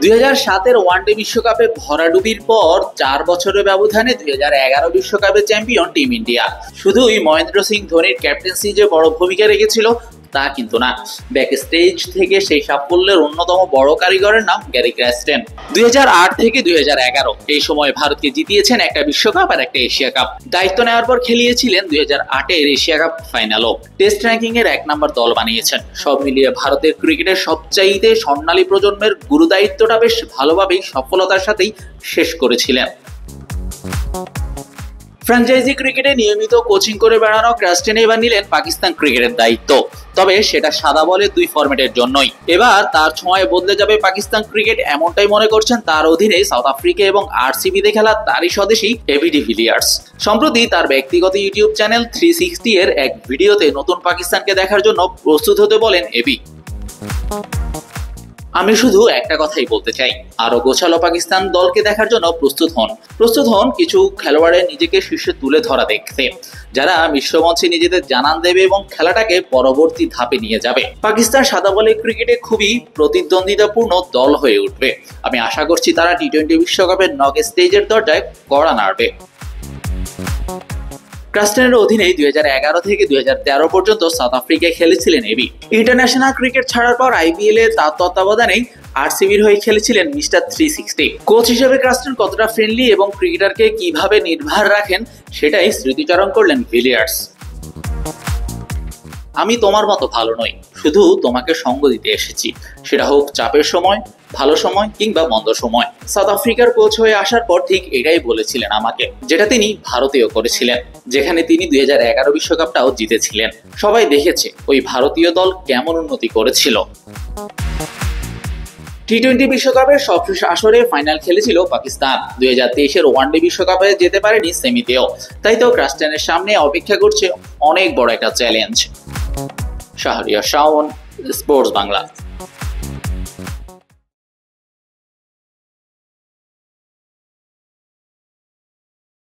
2007-এর one day বিশ্বকাপে ভরাডুবির পর 4 বছরের ব্যবধানে 2011 বিশ্বকাপের চ্যাম্পিয়ন টিম ইন্ডিয়া। শুধুই মহেন্দ্র সিং ধোনির ক্যাপ্টেন্সি যে বড় ভূমিকা রেখেছিল তা কিন্তু না, ব্যাক স্টেজ থেকে সেই সাফল্যের অন্যতম বড় কারিগরের নাম গ্যারি ক্র্যাস্টেন। 2008 থেকে 2011 এই সময় ভারতকে জিতিয়েছেন একটা বিশ্বকাপ আর একটা এশিয়া কাপ। দায়িত্ব নেওয়ার পর খেলিয়েছিলেন 2008-এর এশিয়া কাপ ফাইনালও। টেস্ট র্যাঙ্কিং এর 1 নম্বর দল বানিয়েছেন। সব মিলিয়ে ভারতের ক্রিকেটের সবচাইতে স্বর্ণালী প্রজন্মের গুরুদায়িত্বটা বেশ ভালোভাবেই সফলতার সাথেই শেষ করেছিলেন। ফ্র্যাঞ্চাইজি ক্রিকেটে নিয়মিত কোচিং করে বেড়ানো ক্র্যাস্টেন এবার নিলেন পাকিস্তান ক্রিকেটের দায়িত্ব। তবে সেটা সাদা বলের 2 ফরম্যাটের জন্যই। এবার তার ছোঁয়ায় বদলে যাবে পাকিস্তান ক্রিকেট, এমনটাই মনে করছেন তার অধীনে সাউথ আফ্রিকা এবং আরসিবিতে খেলা তারই স্বদেশী এবি ডিভিলিয়ার্স। সম্প্রতি তার ব্যক্তিগত ইউটিউব চ্যানেল 360 এর এক ভিডিওতে নতুন পাকিস্তানকে দেখার জন্য প্রস্তুত হতে বলেন এবি। আমি শুধু একটা কথাই বলতে চাই, আরো গোছালো পাকিস্তান দলকে দেখার জন্য প্রস্তুত হন কিছু খেলোয়াড়ের নিজেকে শীর্ষে তুলে ধরা দেখতে, যারা বিশ্বমঞ্চে নিজেদের জানান দেবে এবং খেলাটাকে পরবর্তী ধাপে নিয়ে যাবে। পাকিস্তান সাদা বলের ক্রিকেটে খুবই প্রতিদ্বন্দ্বিতাপূর্ণ দল হয়ে উঠবে। আমি আশা করছি তারা টি-20 বিশ্বকাপের নক স্টেজের দরজায় কড়া নাড়বে। ক্র্যাস্টেনের অধীনে 2011 থেকে 2013 পর্যন্ত সাউথ আফ্রিকায় খেলেছিলেন এবি। ইন্টারন্যাশনাল ক্রিকেট ছাড়ার পর আইপিএল এ তার তত্ত্বাবধানেই আরসিবির হয়ে খেলেছিলেন মিস্টার 360। কোচ হিসেবে ক্র্যাস্টেন কতটা ফ্রেন্ডলি এবং ক্রিকেটারকে কিভাবে নির্ভর রাখেন সেটাই স্মৃতিচারণ করলেন ভিলিয়ার্স। আমি তোমার মতো ভালো নই, শুধু তোমাকে সঙ্গ দিতে এসেছি, সেটা হোক চাপের সময়, ভালো সময় কিংবা মন্দ সময়। সাউথ আফ্রিকার কোচ হয়ে আসার পর ঠিক এটাই বলেছিলেন আমাকে, যেটা তিনি ভারতেও করেছিলেন, যেখানে তিনি 2011 বিশ্বকাপটাও জিতেছিলেন। সবাই দেখেছে ওই ভারতীয় দল কেমন উন্নতি করেছিল। টি-20 বিশ্বকাপের সবশেষ আসরে ফাইনাল খেলেছিল পাকিস্তান। 2023-এর ওয়ানডে বিশ্বকাপে যেতে পারেনি সেমিতেও। তাই তো ক্র্যাস্টেনের সামনে অপেক্ষা করছে অনেক বড় একটা চ্যালেঞ্জ। শাহরিয়ার শাওন, স্পোর্টস বাংলা।